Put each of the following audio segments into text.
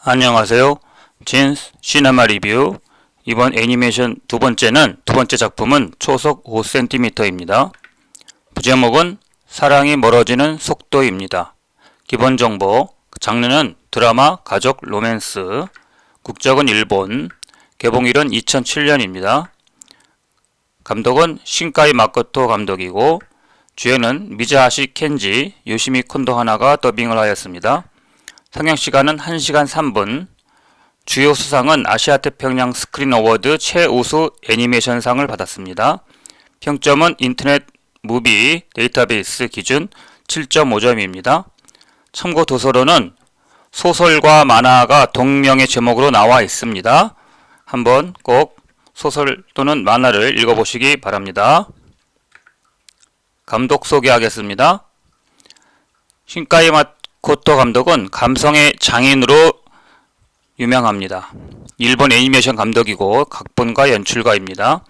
안녕하세요. 진스 시네마 리뷰. 이번 애니메이션 두 번째 작품은 초속 5cm입니다. 부제목은 사랑이 멀어지는 속도입니다. 기본 정보, 장르는 드라마, 가족, 로맨스, 국적은 일본, 개봉일은 2007년입니다. 감독은 신카이 마코토 감독이고 주연은 미즈하시 켄지, 요시미 콘도 하나가 더빙을 하였습니다. 상영시간은 1시간 3분, 주요 수상은 아시아태평양 스크린 어워드 최우수 애니메이션상을 받았습니다. 평점은 인터넷 무비 데이터베이스 기준 7.5점입니다. 참고 도서로는 소설과 만화가 동명의 제목으로 나와 있습니다. 한번 꼭 소설 또는 만화를 읽어보시기 바랍니다. 감독 소개하겠습니다. 신카이 마코토 감독은 감성의 장인으로 유명합니다. 일본 애니메이션 감독이고 각본가 연출가입니다.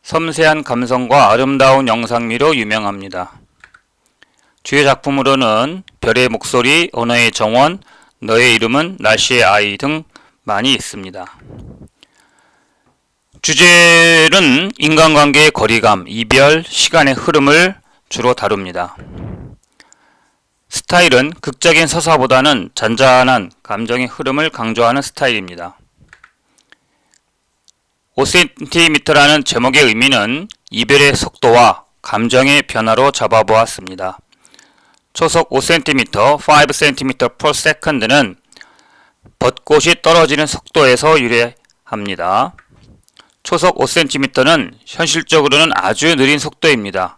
섬세한 감성과 아름다운 영상미로 유명합니다. 주요 작품으로는 별의 목소리, 언어의 정원, 너의 이름은 날씨의 아이 등 많이 있습니다. 주제는 인간관계의 거리감, 이별, 시간의 흐름을 주로 다룹니다. 스타일은 극적인 서사보다는 잔잔한 감정의 흐름을 강조하는 스타일입니다. 5cm라는 제목의 의미는 이별의 속도와 감정의 변화로 잡아보았습니다. 초속 5cm, 5cm per second는 벚꽃이 떨어지는 속도에서 유래합니다. 초속 5cm는 현실적으로는 아주 느린 속도입니다.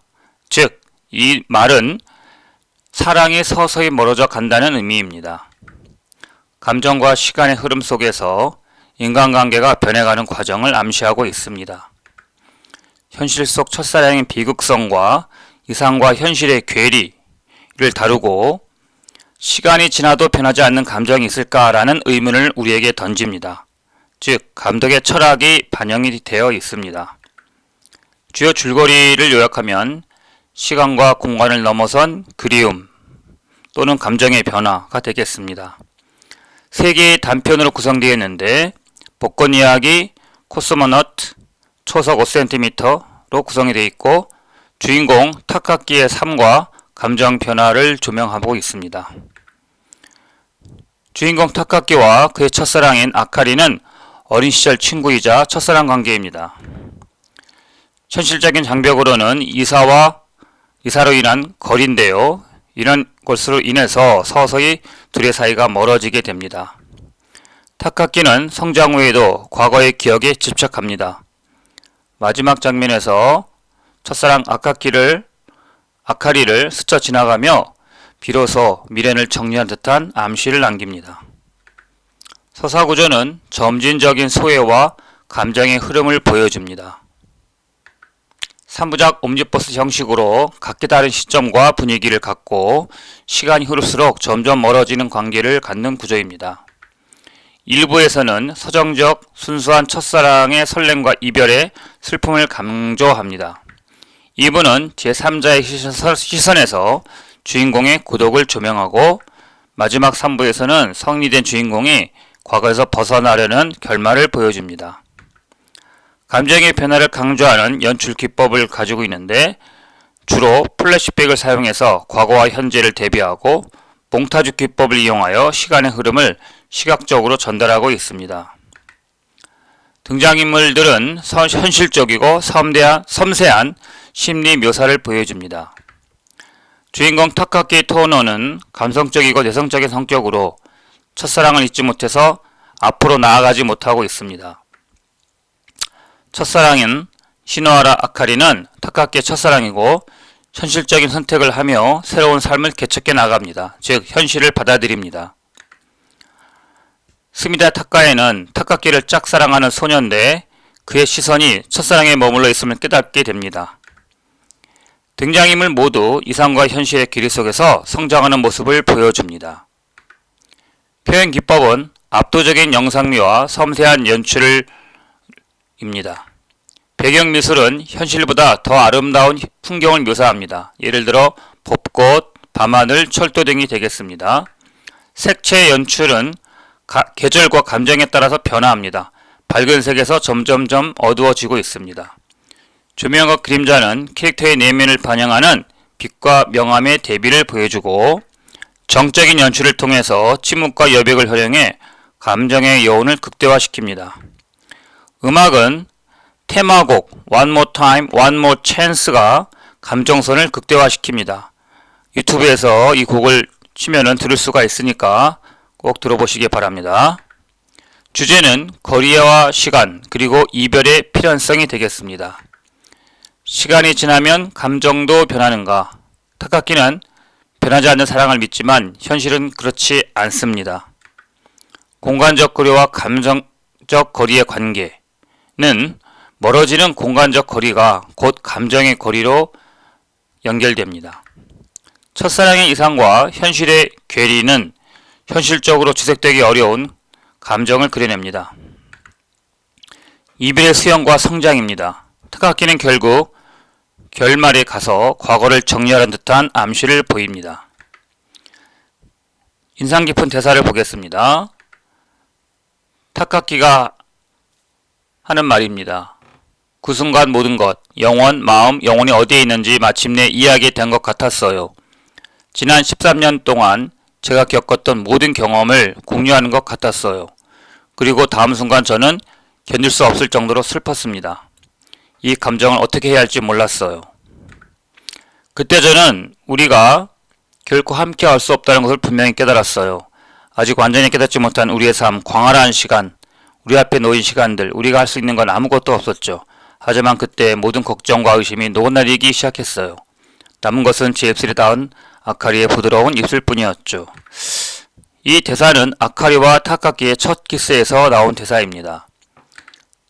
즉, 이 말은 사랑이 서서히 멀어져 간다는 의미입니다. 감정과 시간의 흐름 속에서 인간관계가 변해가는 과정을 암시하고 있습니다. 현실 속 첫사랑의 비극성과 이상과 현실의 괴리를 다루고 시간이 지나도 변하지 않는 감정이 있을까라는 의문을 우리에게 던집니다. 즉, 감독의 철학이 반영이 되어 있습니다. 주요 줄거리를 요약하면 시간과 공간을 넘어선 그리움 또는 감정의 변화가 되겠습니다. 3개의 단편으로 구성되어 있는데 복권 이야기, 코스모너트, 초속 5cm로 구성이 되어 있고 주인공 타카키의 삶과 감정 변화를 조명하고 있습니다. 주인공 타카키와 그의 첫사랑인 아카리는 어린 시절 친구이자 첫사랑 관계입니다. 현실적인 장벽으로는 이사로 인한 거리인데요. 이런 것으로 인해서 서서히 둘의 사이가 멀어지게 됩니다. 타카키는 성장 후에도 과거의 기억에 집착합니다. 마지막 장면에서 첫사랑 아카리를 스쳐 지나가며 비로소 미련을 정리한 듯한 암시를 남깁니다. 서사 구조는 점진적인 소외와 감정의 흐름을 보여줍니다. 3부작 옴니버스 형식으로 각기 다른 시점과 분위기를 갖고 시간이 흐를수록 점점 멀어지는 관계를 갖는 구조입니다. 1부에서는 서정적 순수한 첫사랑의 설렘과 이별의 슬픔을 강조합니다. 2부는 제3자의 시선에서 주인공의 고독을 조명하고 마지막 3부에서는 성리된 주인공이 과거에서 벗어나려는 결말을 보여줍니다. 감정의 변화를 강조하는 연출 기법을 가지고 있는데 주로 플래시백을 사용해서 과거와 현재를 대비하고 몽타주 기법을 이용하여 시간의 흐름을 시각적으로 전달하고 있습니다. 등장인물들은 현실적이고 섬세한 심리 묘사를 보여줍니다. 주인공 타카키 토노는 감성적이고 내성적인 성격으로 첫사랑을 잊지 못해서 앞으로 나아가지 못하고 있습니다. 첫사랑인 시노하라 아카리는 타카키의 첫사랑이고 현실적인 선택을 하며 새로운 삶을 개척해 나갑니다. 즉, 현실을 받아들입니다. 스미다 타카에는 타카키를 짝사랑하는 소년인데 그의 시선이 첫사랑에 머물러 있음을 깨닫게 됩니다. 등장인물 모두 이상과 현실의 괴리 속에서 성장하는 모습을 보여줍니다. 표현 기법은 압도적인 영상미와 섬세한 연출입니다. 배경 미술은 현실보다 더 아름다운 풍경을 묘사합니다. 예를 들어 벚꽃, 밤하늘, 철도 등이 되겠습니다. 색채 연출은 계절과 감정에 따라서 변화합니다. 밝은 색에서 점점점 어두워지고 있습니다. 조명과 그림자는 캐릭터의 내면을 반영하는 빛과 명암의 대비를 보여주고 정적인 연출을 통해서 침묵과 여백을 활용해 감정의 여운을 극대화시킵니다. 음악은 테마곡 One More Time, One More Chance가 감정선을 극대화시킵니다. 유튜브에서 이 곡을 치면은 들을 수가 있으니까 꼭 들어보시기 바랍니다. 주제는 거리와 시간 그리고 이별의 필연성이 되겠습니다. 시간이 지나면 감정도 변하는가? 타카키는 변하지 않는 사랑을 믿지만 현실은 그렇지 않습니다. 공간적 거리와 감정적 거리의 관계는 멀어지는 공간적 거리가 곧 감정의 거리로 연결됩니다. 첫사랑의 이상과 현실의 괴리는 현실적으로 지속되기 어려운 감정을 그려냅니다. 이별의 수용과 성장입니다. 타카키는 결국 결말에 가서 과거를 정리하는 듯한 암시를 보입니다. 인상 깊은 대사를 보겠습니다. 타카키가 하는 말입니다. 그 순간 모든 것, 영혼, 마음, 영혼이 어디에 있는지 마침내 이야기된 것 같았어요. 지난 13년 동안 제가 겪었던 모든 경험을 공유하는 것 같았어요. 그리고 다음 순간 저는 견딜 수 없을 정도로 슬펐습니다. 이 감정을 어떻게 해야 할지 몰랐어요. 그때 저는 우리가 결코 함께 할 수 없다는 것을 분명히 깨달았어요. 아직 완전히 깨닫지 못한 우리의 삶, 광활한 시간, 우리 앞에 놓인 시간들, 우리가 할 수 있는 건 아무것도 없었죠. 하지만 그때 모든 걱정과 의심이 녹아내리기 시작했어요. 남은 것은 제 입술에 닿은 아카리의 부드러운 입술뿐이었죠. 이 대사는 아카리와 타카키의 첫 키스에서 나온 대사입니다.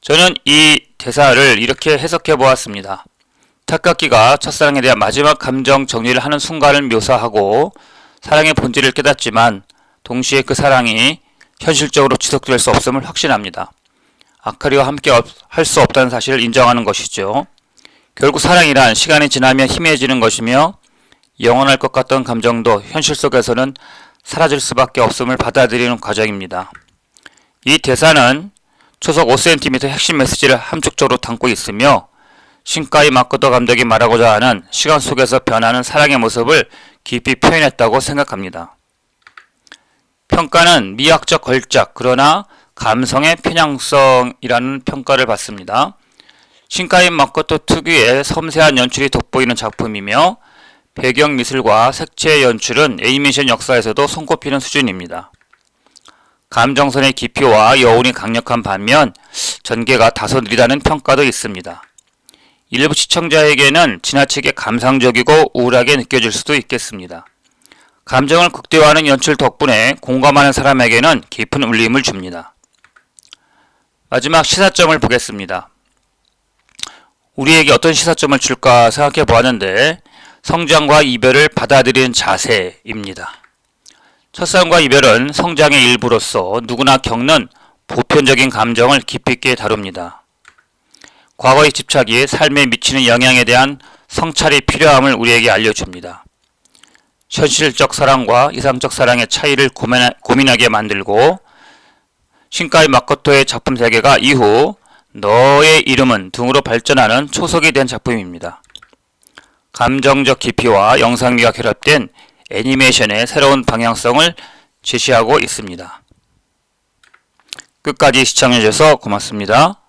저는 이 대사를 이렇게 해석해 보았습니다. 타카키가 첫사랑에 대한 마지막 감정 정리를 하는 순간을 묘사하고 사랑의 본질을 깨닫지만 동시에 그 사랑이 현실적으로 지속될 수 없음을 확신합니다. 아카리와 함께 할 수 없다는 사실을 인정하는 것이죠. 결국 사랑이란 시간이 지나면 희미해지는 것이며 영원할 것 같던 감정도 현실 속에서는 사라질 수밖에 없음을 받아들이는 과정입니다. 이 대사는 초속 5cm 핵심 메시지를 함축적으로 담고 있으며 신카이 마코토 감독이 말하고자 하는 시간 속에서 변하는 사랑의 모습을 깊이 표현했다고 생각합니다. 평가는 미학적 걸작 그러나 감성의 편향성이라는 평가를 받습니다. 신카이 마코토 특유의 섬세한 연출이 돋보이는 작품이며 배경 미술과 색채 연출은 애니메이션 역사에서도 손꼽히는 수준입니다. 감정선의 깊이와 여운이 강력한 반면 전개가 다소 느리다는 평가도 있습니다. 일부 시청자에게는 지나치게 감상적이고 우울하게 느껴질 수도 있겠습니다. 감정을 극대화하는 연출 덕분에 공감하는 사람에게는 깊은 울림을 줍니다. 마지막 시사점을 보겠습니다. 우리에게 어떤 시사점을 줄까 생각해 보았는데 성장과 이별을 받아들이는 자세입니다. 첫사랑과 이별은 성장의 일부로서 누구나 겪는 보편적인 감정을 깊이 있게 다룹니다. 과거의 집착이 삶에 미치는 영향에 대한 성찰이 필요함을 우리에게 알려줍니다. 현실적 사랑과 이상적 사랑의 차이를 고민하게 만들고 신카이 마코토의 작품 세계가 이후 너의 이름은 등으로 발전하는 초석이 된 작품입니다. 감정적 깊이와 영상미가 결합된 애니메이션의 새로운 방향성을 제시하고 있습니다. 끝까지 시청해주셔서 고맙습니다.